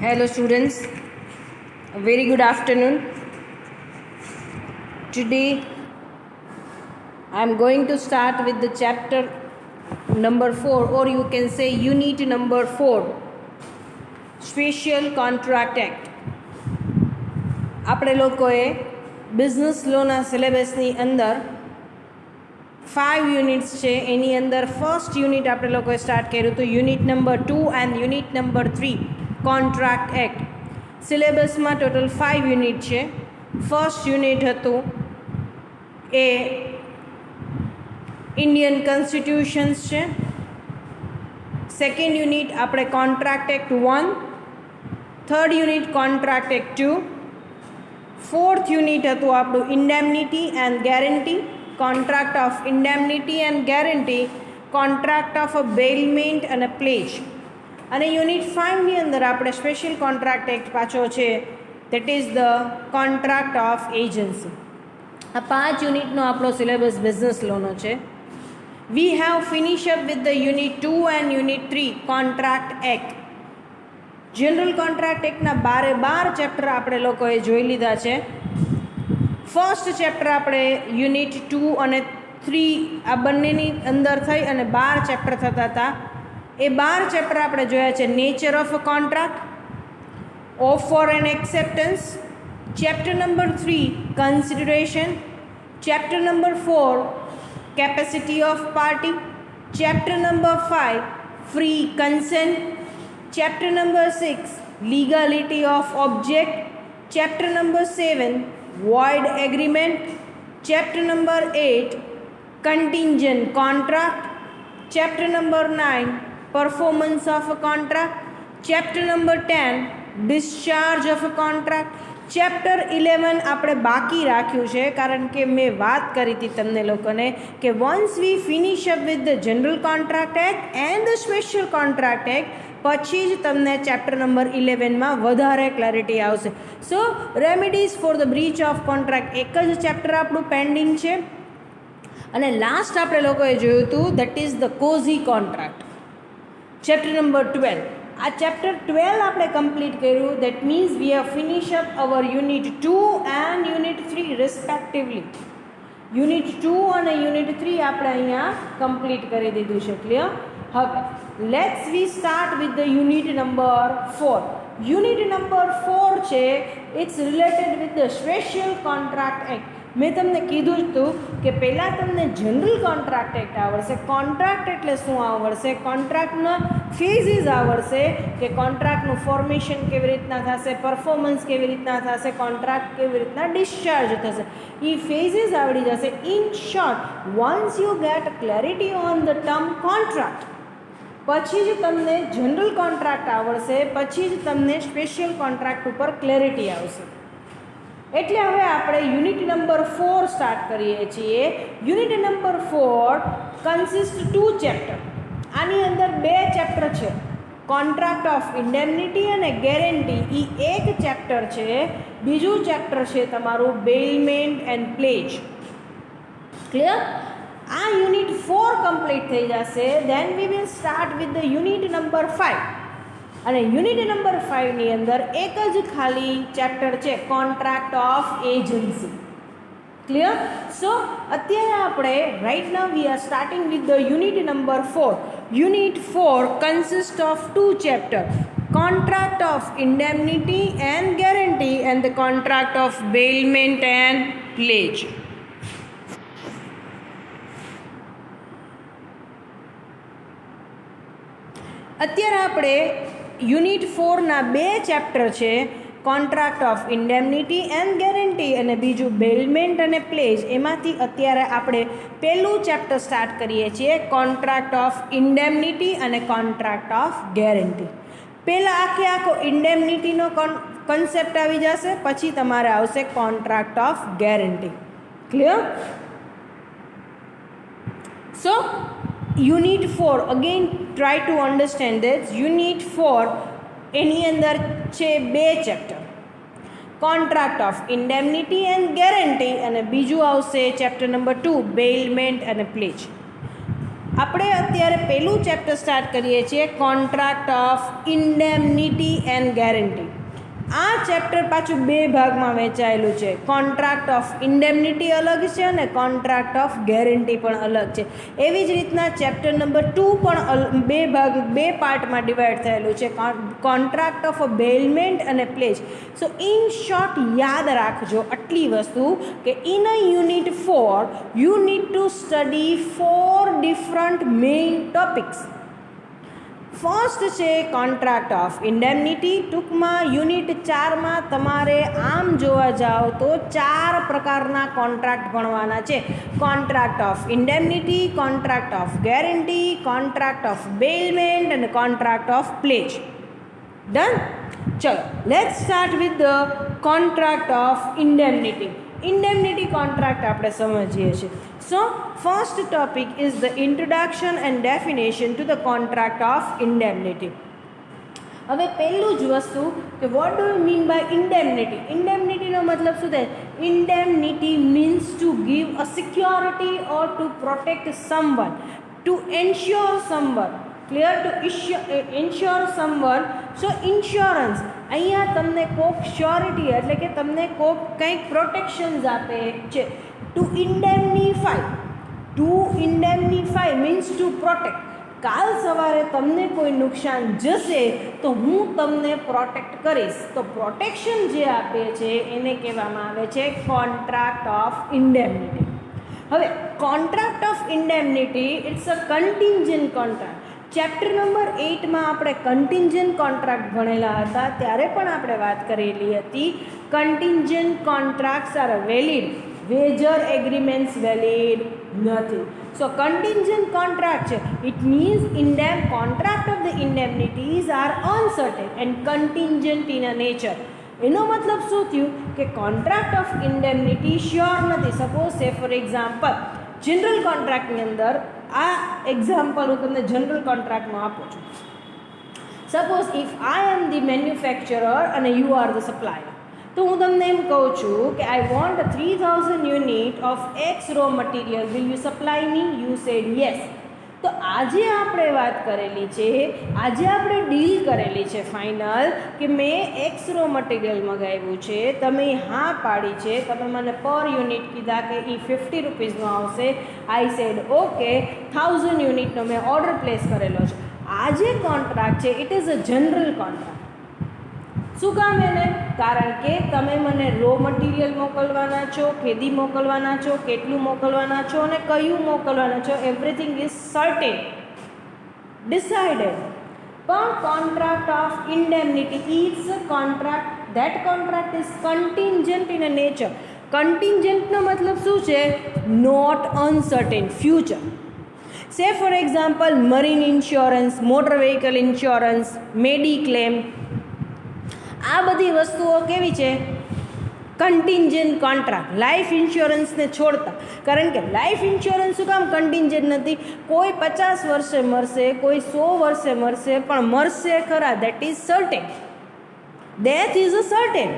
Hello students, a very good afternoon. Today I am going to start with the chapter number 4, or you can say unit number 4, Special Contract Act. આપણે લોકોએ business લોના સિલેબસની અંદર 5 units છે, એની અંદર first unit આપણે લોકોએ start કર્યું હતું, unit number 2 and unit number 3 contract act. સિલેબસમાં ટોટલ 5 યુનિટ છે. ફર્સ્ટ યુનિટ હતું એ ઇન્ડિયન કોન્સ્ટિટ્યુશન્સ છે. સેકન્ડ યુનિટ આપણે contract act 1, third unit contract act 2, fourth unit હતું આપણું indemnity and guarantee, contract of indemnity and guarantee, contract of bailment અને pledge. અને યુનિટ 5ની અંદર આપણે સ્પેશિયલ કોન્ટ્રાક્ટ એક્ટ પાછો છે, that is the contract of agency. આ 5 યુનિટનો આપણો સિલેબસ બિઝનેસ લોનો છે. We have finish up with the unit 2 and unit 3 contract act. General contract એક્ટના 12 ચેપ્ટર આપણે લોકોએ જોઈ લીધા છે. ફર્સ્ટ ચેપ્ટર આપણે યુનિટ 2 અને 3 આ બંનેની અંદર થઈ અને 12 ચેપ્ટર થતા હતા. એ 12 ચેપ્ટર આપણે જોયા છે. Nature of a contract, offer and acceptance, chapter number 3 consideration, chapter number 4 capacity of party, chapter number 5 free consent, chapter number 6 legality of object, chapter number 7 void agreement, chapter number 8 contingent contract, chapter number 9 performance of a contract, chapter number 10 discharge of a contract, chapter 11 આપણે બાકી રાખ્યું છે કારણ કે મેં વાત કરી હતી તમને લોકોને કે once we finish up with the general contract act and the special contract act, પછી જ તમને ચેપ્ટર નંબર 11માં વધારે ક્લેરિટી આવશે. So remedies for the breach of contract એક જ ચેપ્ટર આપણું પેન્ડિંગ છે. અને લાસ્ટ આપણે લોકોએ જોયું હતું that is the quasi contract, chapter number 12. આ ચેપ્ટર 12 આપણે કમ્પ્લીટ કર્યું. That means we have finish up our unit 2 and unit 3 respectively. Unit 2 અને યુનિટ 3 આપણે અહીંયા કમ્પ્લીટ કરી દીધું છે. ક્લિયર? હવે let's we start with the unit number 4. Unit number 4 છે, it's related with the special contract act. મેં તમને કીધું જ હતું કે પહેલાં તમને જનરલ કોન્ટ્રાક્ટ એક્ટ આવડશે, કોન્ટ્રાક્ટ એટલે શું આવડશે, કોન્ટ્રાક્ટના ફેઝિસ આવડશે કે કોન્ટ્રાક્ટનું ફોર્મેશન કેવી રીતના થશે, પરફોર્મન્સ કેવી રીતના થશે, કોન્ટ્રાક્ટ કેવી રીતના ડિસ્ચાર્જ થશે, એ ફેઝિસ આવડી જશે. In short, once you get clarity on the term contract, પછી જ તમને જનરલ કોન્ટ્રાક્ટ આવડશે, પછી જ તમને સ્પેશિયલ કોન્ટ્રાક્ટ ઉપર ક્લેરિટી આવશે. એટલે હવે આપણે યુનિટ નંબર 4 સ્ટાર્ટ કરીએ છીએ. Unit number 4 consist 2 chapter. આની અંદર 2 ચેપ્ટર છે, કોન્ટ્રાક્ટ ઓફ ઇન્ડેમનિટી અને ગેરંટી, એ એક ચેપ્ટર છે. બીજું ચેપ્ટર છે તમારું બેલમેન્ટ એન્ડ પ્લેજ. ક્લિયર? આ યુનિટ 4 કમ્પ્લીટ થઈ જશે, then we will start with the unit number 5. અને યુનિટ નંબર 5ની અંદર એક જ ખાલી ચેપ્ટર છે, contract of agency. Clear? So અત્યારે આપણે right now we are starting with the unit number 4. Unit 4 consist of 2 chapter, contract of indemnity and guarantee and the contract of bailment and pledge. અત્યારે આપણે unit 4ના 2 chapter છે, contract of indemnity and guarantee અને બીજું બેલમેન્ટ અને pledge. એમાંથી અત્યારે આપણે પહેલું ચેપ્ટર સ્ટાર્ટ કરીએ છીએ, કોન્ટ્રાક્ટ ઓફ ઇન્ડેમનિટી અને કોન્ટ્રાક્ટ ઓફ ગેરંટી. પહેલાં આખો ઇન્ડેમનિટીનો કન્સેપ્ટ આવી જશે, પછી તમારે આવશે contract of guarantee. Clear? So unit 4 again try to understand that. Unit 4 એની અંદર છે 2 chapter, contract of indemnity and guarantee અને બીજું આવશે ચેપ્ટર નંબર 2 બેલમેન્ટ અને પ્લેજ. આપણે અત્યારે પહેલું ચેપ્ટર સ્ટાર્ટ કરીએ છીએ, contract of indemnity and guarantee. આ ચેપ્ટર પાછું બે ભાગમાં વહેંચાયેલું છે. કોન્ટ્રાક્ટ ઓફ ઇન્ડેમનિટી અલગ છે અને કોન્ટ્રાક્ટ ઓફ ગેરંટી પણ અલગ છે. એવી જ રીતના ચેપ્ટર નંબર 2 પણ બે પાર્ટમાં ડિવાઈડ થયેલું છે, કોન્ટ્રાક્ટ ઓફ બેલમેન્ટ અને પ્લેજ. સો ઇન શોર્ટ યાદ રાખજો આટલી વસ્તુ કે in a unit 4 you need to study 4 different main topics. First છે કોન્ટ્રાક્ટ ઓફ ઇન્ડેમનિટી. ટૂંકમાં યુનિટ 4માં તમારે આમ જોવા જાઓ તો 4 પ્રકારના કોન્ટ્રાક્ટ ભણવાના છે. Contract of indemnity, contract of guarantee, contract of bailment અને કોન્ટ્રાક્ટ ઓફ પ્લેજ. ડન? ચલો, let's start with the contract of indemnity. Indemnity contract આપણે સમજીએ છીએ. So first topic is the introduction and definition to the contract of indemnity. હવે પહેલું જ વસ્તુ કે what do you mean by indemnity. ઇન્ડેમનિટીનો મતલબ શું થાય? Indemnity means to give a security or to protect someone, two ensure someone, clear, to insure someone. So insurance, અહીંયા તમને કોક શ્યોરિટી એટલે કે તમને કોક કંઈક પ્રોટેક્શન્સ આપે છે. To indemnify means to protect. કાલ સવારે તમને કોઈ નુકસાન જશે તો હું તમને પ્રોટેક્ટ કરીશ. તો પ્રોટેક્શન જે આપે છે એને કહેવામાં આવે છે કોન્ટ્રાક્ટ ઓફ ઇન્ડેમનિટી. હવે contract of indemnity it's a contingent contract. Chapter number 8માં આપણે કન્ટિન્જન્ટ કોન્ટ્રાક્ટ ભણેલા હતા, ત્યારે પણ આપણે વાત કરેલી હતી contingent contracts are valid, wager agreements valid નથી. સો કન્ટિન્જન્ટ કોન્ટ્રાક્ટ છે, it means contract of the indemnities are uncertain and contingent in a nature. એનો મતલબ શું થયું કે કોન્ટ્રાક્ટ ઓફ ઇન્ડેમનિટી શ્યોર નથી. Suppose say for example general કોન્ટ્રાક્ટની અંદર, આ એક્ઝામ્પલ હું તમને જનરલ કોન્ટ્રાક્ટમાં આપું છું. Suppose if I am the manufacturer અને યુ આર ધ સપ્લાયર, તો હું તમને એમ કહું છું કે I want 3000 unit of x raw material, will you supply me? You sad yes. તો આજે આપણે વાત કરેલી છે, આજે આપણે ડીલ કરેલી છે ફાઇનલ કે મેં એક્સ રો મટીરિયલ મંગાવ્યું છે, તમે હા પાડી છે, તમે મને પર યુનિટ કીધા કે એ 50 રૂપીસનો આવશે. આઈ સેડ ઓકે, 1000 યુનિટનો મેં ઓર્ડર પ્લેસ કરેલો છે. આ જે કોન્ટ્રાક્ટ છે it is a general contract. શું કામ એને? કારણ કે તમે મને રો મટીરિયલ મોકલવાના છો, ખેદી મોકલવાના છો, કેટલું મોકલવાના છો અને કયું મોકલવાના છો, એવરીથિંગ ઇઝ સર્ટેન, ડિસાઇડેડ. પણ contract of indemnity is a contract, that contract is contingent in a nature. કન્ટિન્જન્ટનો મતલબ શું છે? Not uncertain, future. Say for example marine insurance, motor vehicle insurance, mediclaim, આ બધી વસ્તુઓ કેવી છે? Contingent contract. લાઈફ ઇન્સ્યોરન્સને છોડતા, કારણ કે લાઈફ ઇન્સ્યોરન્સ શું કામ કન્ટિન્જન્ટ નથી? કોઈ 50 વર્ષે મરશે, કોઈ 100 વર્ષે મરશે, પણ મરશે ખરા, that is certain. Death is a certain.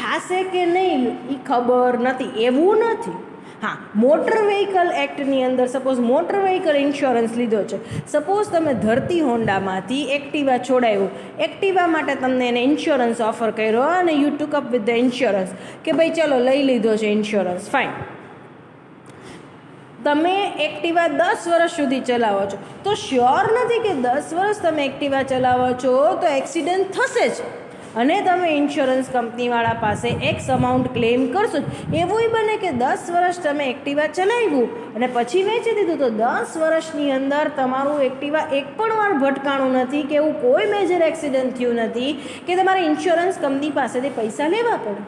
થશે કે નહીં એ ખબર નથી, એવું નથી. હા, મોટર વ્હીકલ એક્ટની અંદર સપોઝ મોટર વ્હીકલ ઇન્સ્યોરન્સ લીધો છે, સપોઝ તમે ધરતી હોન્ડામાંથી એક્ટિવા છોડાવ્યું, એક્ટિવા માટે તમને એને ઇન્સ્યોરન્સ ઓફર કર્યો અને you took up with the insurance કે ભાઈ ચલો લઈ લીધો છે ઇન્સ્યોરન્સ, ફાઇન. તમે એક્ટિવા 10 વર્ષ સુધી ચલાવો છો, તો શ્યોર નથી કે 10 વર્ષ તમે એક્ટિવા ચલાવો છો તો એક્સિડન્ટ થશે જ અને તમે ઇન્સ્યોરન્સ કંપનીવાળા પાસે એક્સ અમાઉન્ટ ક્લેમ કરશો. એવું બને કે 10 વર્ષ તમે એક્ટિવા ચલાવ્યું અને પછી વેચી દીધું, તો 10 વર્ષની અંદર તમારું એક્ટિવા એક પણ વાર ભટકાણું નથી કે એવું કોઈ મેજર એક્સિડન્ટ થયું નથી કે તમારે ઇન્સ્યોરન્સ કંપની પાસેથી પૈસા લેવા પડે.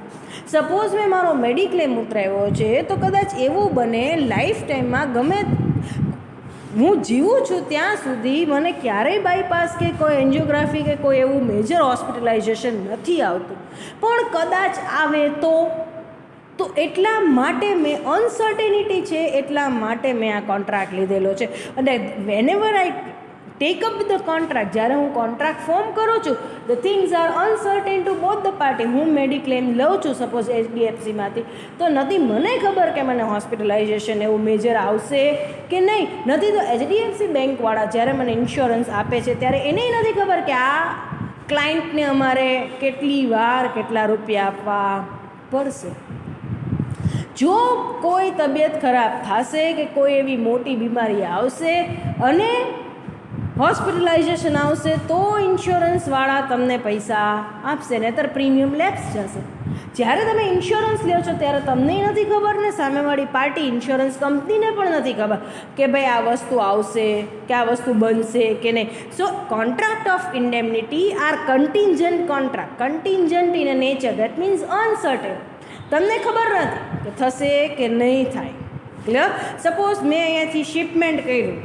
સપોઝ મેં મારો મેડિક્લેમ ઉતરાવ્યો છે, તો કદાચ એવું બને લાઈફ ટાઈમમાં ગમે હું જીવું છું ત્યાં સુધી મને ક્યારેય બાયપાસ કે કોઈ એન્જિયોગ્રાફી કે કોઈ એવું મેજર હોસ્પિટલાઇઝેશન નથી આવતું, પણ કદાચ આવે તો એટલા માટે મેં અનસર્ટેનિટી છે, એટલા માટે મેં આ કોન્ટ્રાક્ટ લીધેલો છે. અને whenever I take up the contract. જ્યારે હું કોન્ટ્રાક્ટ ફોર્મ કરું છું, the things are uncertain to both the party. હું મેડિક્લેમ લઉં છું સપોઝ HDFCમાંથી, તો નથી મને ખબર કે મને હોસ્પિટલાઇઝેશન એવું મેજર આવશે કે નહીં. નથી તો HDFC બેંકવાળા જ્યારે મને ઇન્સ્યોરન્સ આપે છે ત્યારે એને નથી ખબર કે આ ક્લાયન્ટને અમારે કેટલી વાર કેટલા રૂપિયા આપવા પડશે. જો કોઈ તબિયત ખરાબ થશે કે કોઈ એવી મોટી બીમારી આવશે અને હોસ્પિટલાઇઝેશન આવશે તો ઇન્સ્યોરન્સવાળા તમને પૈસા આપશે, નહીંતર પ્રીમિયમ લેપ્સ જશે. જ્યારે તમે ઇન્સ્યોરન્સ લ્યો છો ત્યારે તમને નથી ખબર ને સામેવાળી પાર્ટી ઇન્સ્યોરન્સ કંપનીને પણ નથી ખબર કે ભાઈ આ વસ્તુ આવશે કે આ વસ્તુ બનશે કે નહીં. So contract of indemnity are contingent contract. Contingent in nature, that means uncertain. તમને ખબર નથી કે થશે કે નહીં થાય. ક્લિયર? સપોઝ મેં અહીંયાથી શિપમેન્ટ કર્યું.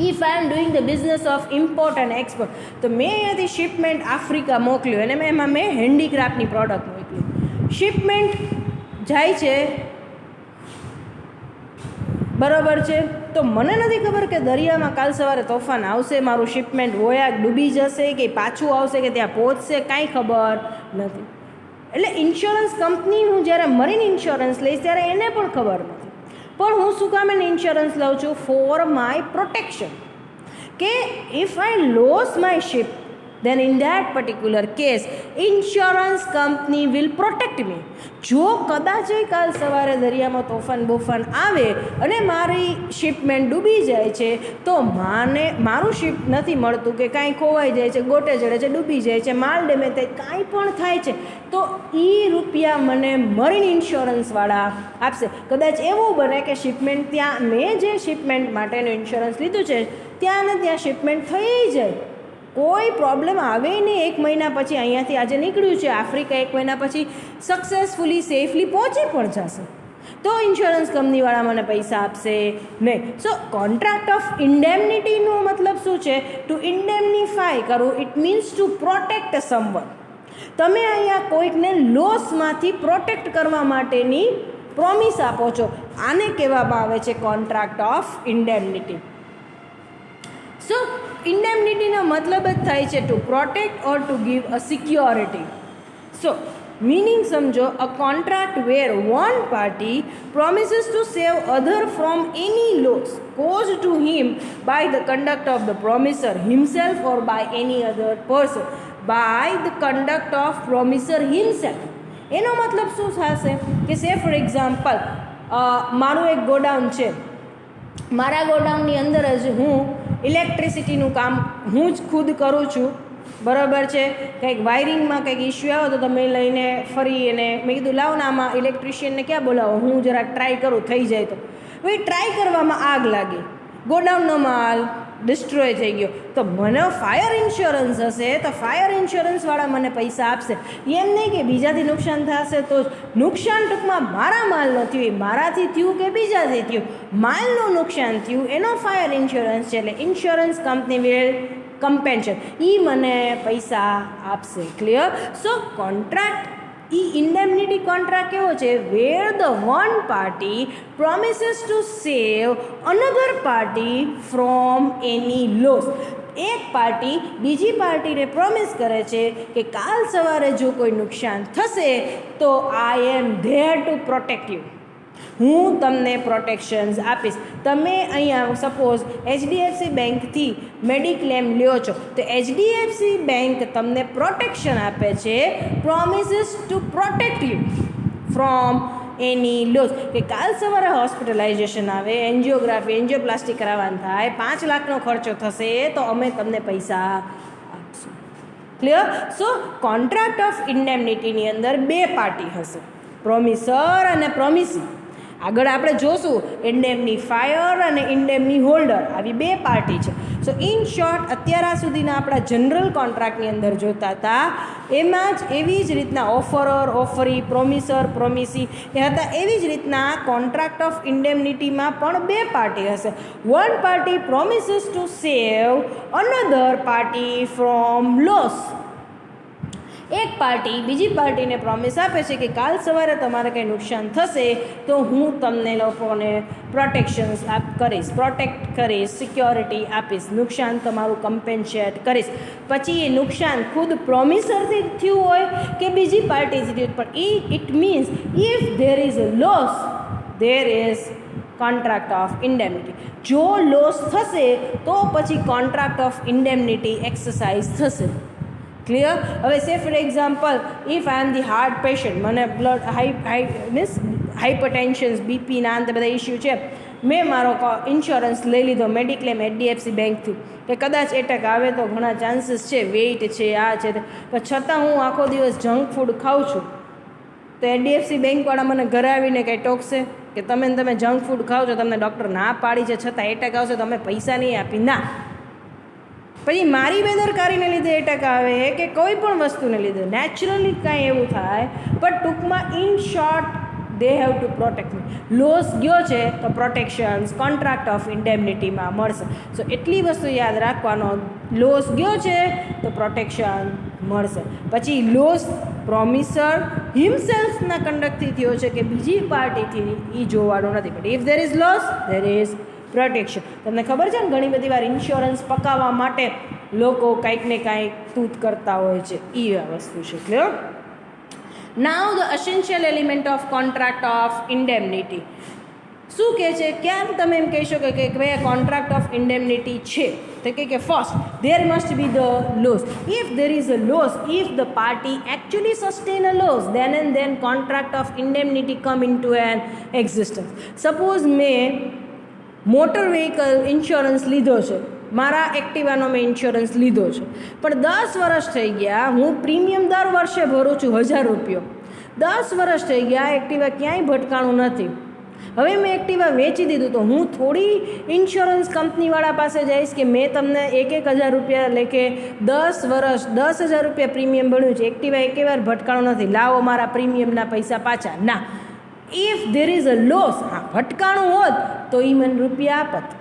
If I am doing the business of import and export, તો મેં અહીંયાથી શિપમેન્ટ આફ્રિકા મોકલ્યું અને એમાં મેં હેન્ડીક્રાફ્ટની પ્રોડક્ટ મોકલી. શિપમેન્ટ જાય છે, બરાબર છે, તો મને નથી ખબર કે દરિયામાં કાલ સવારે તોફાન આવશે, મારું શિપમેન્ટ વોયા ડૂબી જશે કે પાછું આવશે કે ત્યાં પહોંચશે, કાંઈ ખબર નથી. એટલે ઇન્સ્યોરન્સ કંપની, હું જ્યારે મરીન ઇન્સ્યોરન્સ લઈશ ત્યારે એને પણ ખબર નથી. પણ હું શું કામ એને ઇન્સ્યોરન્સ લઉં છું? For my protection. કે if I loss my ship, then in that particular case insurance company will protect me. જો કદાચ કાલ સવારે દરિયામાં તોફાન બોફાન આવે અને મારી શિપમેન્ટ ડૂબી જાય છે તો મારું શિપ નથી મળતું કે કાંઈ ખોવાઈ જાય છે, ગોટે ચડે છે, ડૂબી જાય છે, માલ ડેમેજ થાય, કાંઈ પણ થાય છે તો એ રૂપિયા મને મરીન ઇન્સ્યોરન્સવાળા આપશે. કદાચ એવું બને કે શિપમેન્ટ ત્યાં, મેં જે શિપમેન્ટ માટેનું ઇન્સ્યોરન્સ લીધું છે ત્યાં ને ત્યાં શિપમેન્ટ થઈ જાય, કોઈ પ્રોબ્લેમ આવે નહીં. 1 મહિના પછી અહીંયાથી આજે નીકળ્યું છે આફ્રિકા, 1 મહિના પછી સક્સેસફુલી સેફલી પહોંચી પણ જશે, તો ઇન્સ્યોરન્સ કંપનીવાળા મને પૈસા આપશે નહીં. સો કોન્ટ્રાક્ટ ઓફ ઇન્ડેમનિટીનો મતલબ શું છે? ટુ ઇન્ડેમનિફાય કરવું, it means to protect someone. તમે અહીંયા કોઈકને લોસમાંથી પ્રોટેક્ટ કરવા માટેની પ્રોમિસ આપો છો. આને કહેવામાં આવે છે કોન્ટ્રાક્ટ ઓફ ઇન્ડેમનિટી. સો ઇન્ડેમનિટીનો મતલબ જ થાય છે to protect or to give a security. So meaning સમજો, a contract where one party promises to save other from any loss cause to him by the conduct of the promisor himself or by any other person by the conduct of promisor himself. એનો મતલબ શું થશે કે સે for example, મારું એક godown છે, મારા ગોડાઉનની અંદર જ હું ઇલેક્ટ્રિસિટીનું કામ હું જ ખુદ કરું છું, બરાબર છે. કંઈક વાયરિંગમાં કંઈક ઇસ્યુ આવ્યો તો તમે લઈને ફરી એને મેં કીધું લાવો ને આમાં ઇલેક્ટ્રિશિયનને ક્યાં બોલાવો, હું જરાક ટ્રાય કરું, થઈ જાય તો. ભાઈ ટ્રાય કરવામાં આગ લાગી, ગોડાઉનનો માલ ડિસ્ટ્રોય થઈ ગયો, તો મને ફાયર ઇન્સ્યોરન્સ હશે તો ફાયર ઇન્સ્યોરન્સવાળા મને પૈસા આપશે. એમ નહીં કે બીજાથી નુકસાન થશે તો નુકસાન ટૂંકમાં મારા માલનું થયું, મારાથી થયું કે બીજાથી થયું, માલનું નુકસાન થયું એનો ફાયર ઇન્સ્યોરન્સ છે. એટલે ઇન્સ્યોરન્સ કંપની વિલ કમ્પેન્સેટ, એ મને પૈસા આપશે. Clear? So contract, indemnity contract કેવો છે? Where the one party promises to save another party from any loss. એક પાર્ટી બીજી પાર્ટીને પ્રોમિસ કરે છે કે કાલ સવારે જો કોઈ નુકસાન થશે તો I M there to protect you, હું તમને પ્રોટેક્શન્સ આપીશ. તમે અહીંયા સપોઝ HDFC બેંકથી મેડિક્લેમ લ્યો છો તો HDFC બેંક તમને પ્રોટેક્શન આપે છે, promises to protect you from any loss. કે કાલ સવારે હોસ્પિટલાઇઝેશન આવે, એન્જિયોગ્રાફી, એન્જિયોપ્લાસ્ટી કરાવવાનું થાય, 5 લાખનો ખર્ચો થશે તો અમે તમને પૈસા આપશું. ક્લિયર? સો કોન્ટ્રાક્ટ ઓફ ઇન્ડેમનિટીની અંદર 2 પાર્ટી હશે, પ્રોમિસર અને પ્રોમિસી. આગળ આપણે જોશું ઇન્ડેમનીફાયર અને ઇન્ડેમની હોલ્ડર, આવી 2 પાર્ટી છે. સો ઇન શોર્ટ અત્યાર સુધીના આપણા જનરલ કોન્ટ્રાક્ટની અંદર જોતા હતા એમાં જ એવી જ રીતના ઓફરર, ઓફરી, પ્રોમિસર, પ્રોમિસી એ હતા. એવી જ રીતના કોન્ટ્રાક્ટ ઓફ ઇન્ડેમનિટીમાં પણ 2 પાર્ટી હશે. One party promises to save another party from loss એક પાર્ટી બીજી પાર્ટીને પ્રોમિસ આપે છે કે કાલ સવારે તમારે કંઈ નુકસાન થશે તો હું તમને લોકોને પ્રોટેક્શન્સ પ્રોટેક્ટ કરીશ, સિક્યોરિટી આપીશ, નુકસાન તમારું કમ્પેન્સેટ કરીશ. પછી એ નુકસાન ખુદ પ્રોમિસરથી થયું હોય કે બીજી પાર્ટીથી થયું, પણ it means if there is a loss there is contract of indemnity. જો લોસ થશે તો પછી કોન્ટ્રાક્ટ ઓફ ઇન્ડેમનિટી એક્સરસાઇઝ થશે. ક્લિયર? હવે say for example, if I am the heart patient, મને બ્લડ મીન્સ હાઇપરટેન્શન્સ, બીપીના અંતે બધા ઇસ્યુ છે, મેં મારો ઇન્સ્યોરન્સ લઈ લીધો મેડિક્લેમ HDFC બેંકથી કે કદાચ એટેક આવે તો ઘણા ચાન્સીસ છે, વેઇટ છે, આ છે, પણ છતાં હું આખો દિવસ જંક ફૂડ ખાઉં છું, તો HDFC બેંકવાળા મને ઘરે આવીને કંઈ ટોકશે કે તમે જંક ફૂડ ખાઓ છો, તમને ડૉક્ટર ના પાડી છે, છતાં એટેક આવશે તો અમે પૈસા નહીં આપી? ના. પછી મારી બેદરકારીને લીધે એટેક આવે કે કોઈ પણ વસ્તુને લીધે નેચરલી કાંઈ એવું થાય, પણ ટૂંકમાં in short they have to protect me. Loss ગયો છે તો પ્રોટેક્શન્સ કોન્ટ્રાક્ટ ઓફ ઇન્ડેમનિટીમાં મળશે. સો એટલી વસ્તુ યાદ રાખવાનો, લોસ ગયો છે તો પ્રોટેક્શન મળશે. પછી લોસ પ્રોમિસર હિમસેલ્ફના કંડક્ટથી થયો છે કે બીજી પાર્ટીથી એ જોવાનું નથી, but if there is loss there is protection. તમને ખબર છે ને, ઘણી બધી વાર ઇન્સ્યોરન્સ પકાવવા માટે લોકો કાંઈક ને કાંઈક તૂત કરતા હોય છે, એ વસ્તુ છે. Clear? Now the essential element of contract of indemnity શું કહે છે? ક્યાં તમે એમ કહી શકો કે ભાઈ આ કોન્ટ્રાક્ટ ઓફ ઇન્ડેમનિટી છે, તો કે first there must be the loss. If there is a loss, if the party actually sustain a loss, then and then contract of indemnity come into an existence. Suppose મેં motor vehicle insurance લીધો છે, મારા એક્ટિવાનો મેં insurance લીધો છે, પણ 10 વર્ષ થઈ ગયા, હું પ્રીમિયમ દર વર્ષે ભરું છું 1000 રૂપિયા. 10 વર્ષ થઈ ગયા, એક્ટિવા ક્યાંય ભટકાણું નથી. હવે મેં એક્ટિવા વેચી દીધું, તો હું થોડી ઇન્સ્યોરન્સ કંપનીવાળા પાસે જઈશ કે મેં તમને 1,000 રૂપિયા લેખે 10 વર્ષ 10,000 રૂપિયા પ્રીમિયમ ભર્યું છે, એક્ટિવા એકેવાર ભટકાણું નથી, લાવો મારા પ્રીમિયમના પૈસા પાછા. ના. If there is a loss, હા ભટકાણું હોત તો એ મને રૂપિયા આપત,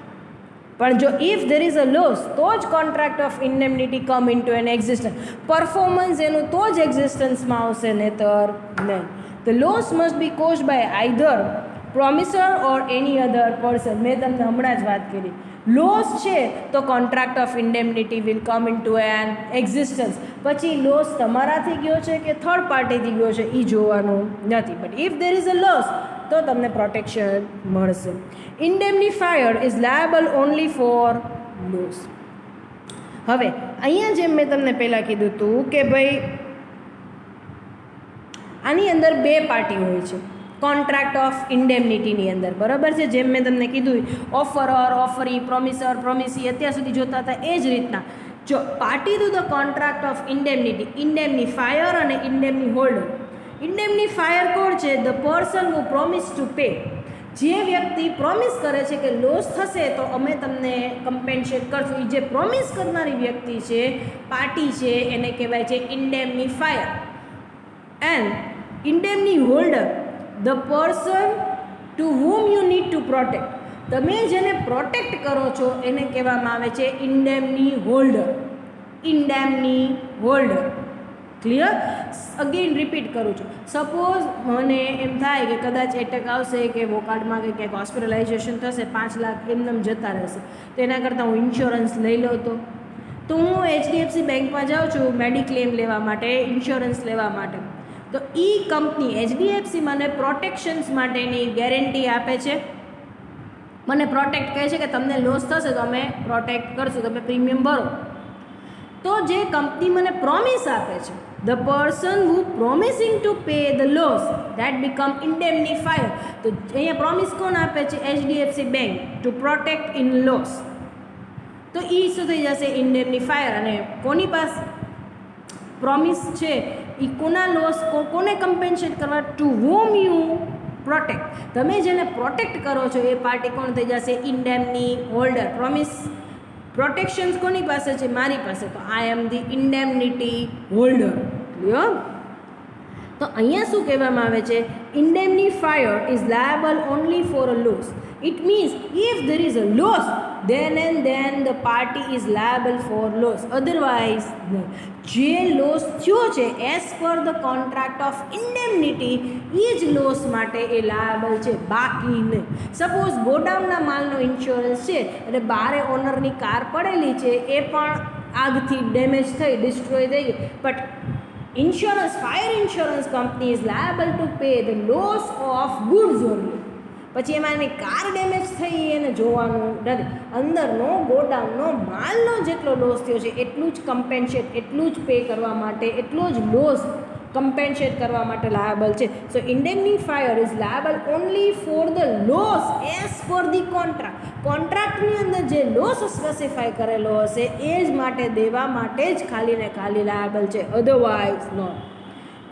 પણ જો if there is a loss તો જ contract of indemnity come into an existence. Performance એનું તો જ એક્ઝિસ્ટન્સમાં આવશે, નહીતર નહીં. The loss must be caused by either promisor or any other person. મેં તમને હમણાં જ વાત કરી, લોસ છે તો contract of indemnity will come into an existence. પછી લોસ તમારાથી ગયો છે કે થર્ડ પાર્ટીથી ગયો છે એ જોવાનું નથી, but if there is a loss તો તમને પ્રોટેક્શન મળશે. Indemnifier is liable only for loss. હવે અહીંયા જેમ મેં તમને પહેલાં કીધું હતું કે ભાઈ આની અંદર 2 પાર્ટી હોય છે કોન્ટ્રાક્ટ ઓફ ઇન્ડેમનિટીની અંદર, બરાબર છે? જેમ મેં તમને કીધું, ઓફરર, ઓફરી, પ્રોમિસર, પ્રોમિસી અત્યાર સુધી જોતા હતા એ જ રીતના. જો party to the contract of indemnity, indemnifier અને ઇન્ડેમની હોલ્ડર. ઇન્ડેમનિફાયર કોણ છે? The person who promise to pay. જે વ્યક્તિ પ્રોમિસ કરે છે કે લોસ થશે તો અમે તમને કમ્પેન્સેટ કરશું, એ જે પ્રોમિસ કરનારી વ્યક્તિ છે, પાર્ટી છે, એને કહેવાય છે indemnifier. And indemnity holder, the person to whom you need to protect. તમે જેને પ્રોટેક્ટ કરો છો એને કહેવામાં આવે છે indemnity holder. Indemnity holder. Clear? Again repeat કરું છું. સપોઝ મને એમ થાય કે કદાચ એટેક આવશે કે વોકાર્ડમાં કે ક્યાંક હોસ્પિટલાઇઝેશન થશે, 5 લાખ એમનેમ જતા રહેશે, તો એના કરતાં હું ઇન્સ્યોરન્સ લઈ લઉં તો હું HDFC બેંકમાં જાઉં છું મેડિક્લેમ લેવા માટે, ઇન્સ્યોરન્સ લેવા માટે. તો એ કંપની HDFC મને પ્રોટેક્શન્સ માટેની ગેરંટી આપે છે, મને પ્રોટેક્ટ કહે છે કે તમને લોસ થશે તો અમે પ્રોટેક્ટ કરશું, તમે પ્રીમિયમ ભરો. તો જે કંપની મને પ્રોમિસ આપે છે, the person who promising to pay the loss, that become indemnifier. તો અહીંયા પ્રોમિસ કોણ આપે છે? HDFC bank, to protect in loss. તો એ શું થઈ જશે? ઇન્ડેમનિફાયર. અને કોની પાસે પ્રોમિસ છે એ કોના લોસ, કોને કમ્પેન્સેટ કરવા? To whom you protect. તમે જેને પ્રોટેક્ટ કરો છો એ પાર્ટી કોણ થઈ જશે? ઇન્ડેમની હોલ્ડર. પ્રોમિસ પ્રોટેક્શન્સ કોની પાસે છે? મારી પાસે. તો I am the indemnity holder. Clear? તો તો અહીંયા શું કહેવામાં આવે છે? Indemnifier is liable only for a loss. It means if there is a loss then and then the party is liable for loss, otherwise no. જે loss થયો છે as per the contract of indemnity એ જ loss માટે એ liable છે, બાકી નહીં. Suppose ગોડાઉનના માલનો ઇન્સ્યોરન્સ છે અને બારે ઓનરની કાર પડેલી છે, એ પણ આગથી ડેમેજ થઈ, ડિસ્ટ્રોય થઈ ગઈ, but insurance, fire insurance company is liable two pay the loss of goods only. પછી એમાં એની કાર ડેમેજ થઈ એને જોવાનું નથી. અંદરનો ગોડાઉનનો માલનો જેટલો લોસ થયો છે એટલું જ કમ્પેન્સેટ, એટલું જ પે કરવા માટે, એટલો જ લોસ કમ્પેન્સેટ કરવા માટે લાયબલ છે. So indemnifier is liable only for the loss as per the contract. કોન્ટ્રાક્ટની અંદર જે લોસ સ્પેસિફાય કરેલો હશે એ જ માટે, દેવા માટે જ ખાલી ને ખાલી લાયબલ છે, otherwise not.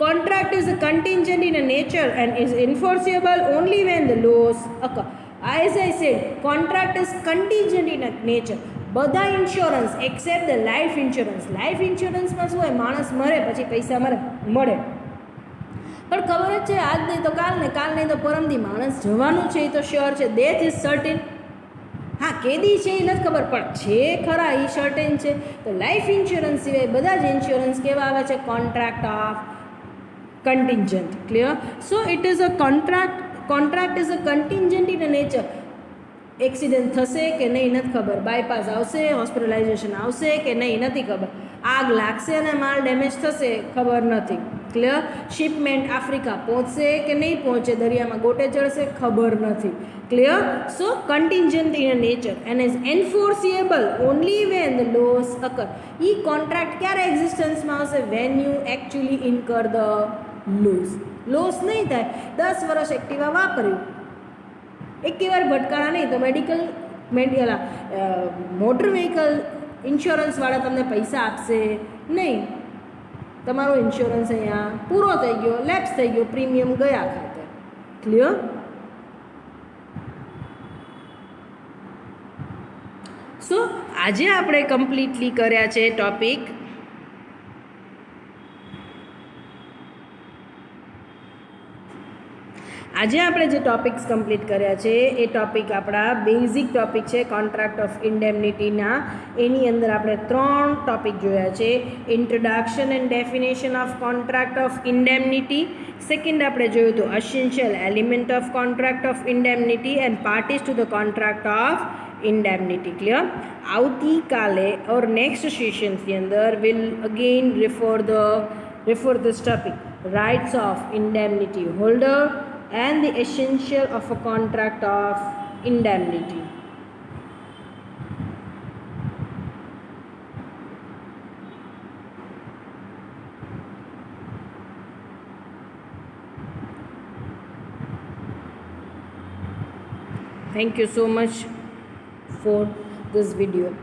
Contract is a contingent in a nature and is enforceable only when the loss occur. As I said, contract is contingent in a nature. બધા insurance except the life insurance. Life ઇન્સ્યોરન્સમાં શું હોય? માણસ મરે પછી પૈસા મળે. પણ ખબર જ છે આજ નહીં તો કાલ, ને કાલ નહીં તો પરમદી માણસ જવાનું છે, એ તો શ્યોર છે. Death is certain. હા, કેદી છે એ નથી ખબર, પણ છે ખરા એ સર્ટેન છે. તો લાઈફ ઇન્સ્યોરન્સ સિવાય બધા જ ઇન્સ્યોરન્સ કેવા આવે છે? Contract of contingent. Clear? So it is a contract is a contingent in a nature. Accident થશે કે નહીં નથી ખબર, બાયપાસ આવશે, હોસ્પિટલાઇઝેશન આવશે કે નહીં નથી ખબર, આગ લાગશે અને માલ ડેમેજ થશે ખબર નથી. ક્લિયર? શિપમેન્ટ આફ્રિકા પહોંચશે કે નહીં પહોંચે, દરિયામાં ગોટે ચડશે ખબર નથી. Clear? So contingent in a nature and is enforceable only when the loss occur. એ કોન્ટ્રાક્ટ ક્યારે એક્ઝિસ્ટન્સમાં આવશે? When you actually incur the loss નહીં થાય. 10 વર્ષ એક્ટિવા વાપર્યું, એક્ટિવા ભટકાણા નહીં તો મોટર વ્હીકલ ઇન્સ્યોરન્સવાળા તમને પૈસા આપશે નહીં. તમારો ઇન્સ્યોરન્સ અહીંયા પૂરો થઈ ગયો, લેપ્સ થઈ ગયો, પ્રીમિયમ ગયા ખાતે. ક્લિયર? સો આજે આપણે કમ્પ્લીટલી કર્યા છે ટોપિક આજે આપણે જે ટોપિક્સ કમ્પ્લીટ કર્યા છે એ ટોપિક આપણા બેઝિક ટોપિક છે કોન્ટ્રાક્ટ ઓફ ઇન્ડેમનિટીના. એની અંદર આપણે 3 ટોપિક જોયા છે. Introduction and definition of contract of indemnity. Second આપણે જોયું હતું essential element of contract of indemnity and parties to the contract of indemnity. Clear? આવતીકાલે ઓર નેક્સ્ટ સેશન્સની અંદર will again refer this topic, rights of indemnity holder and the essential of a contract of indemnity. Thank you so much for this video.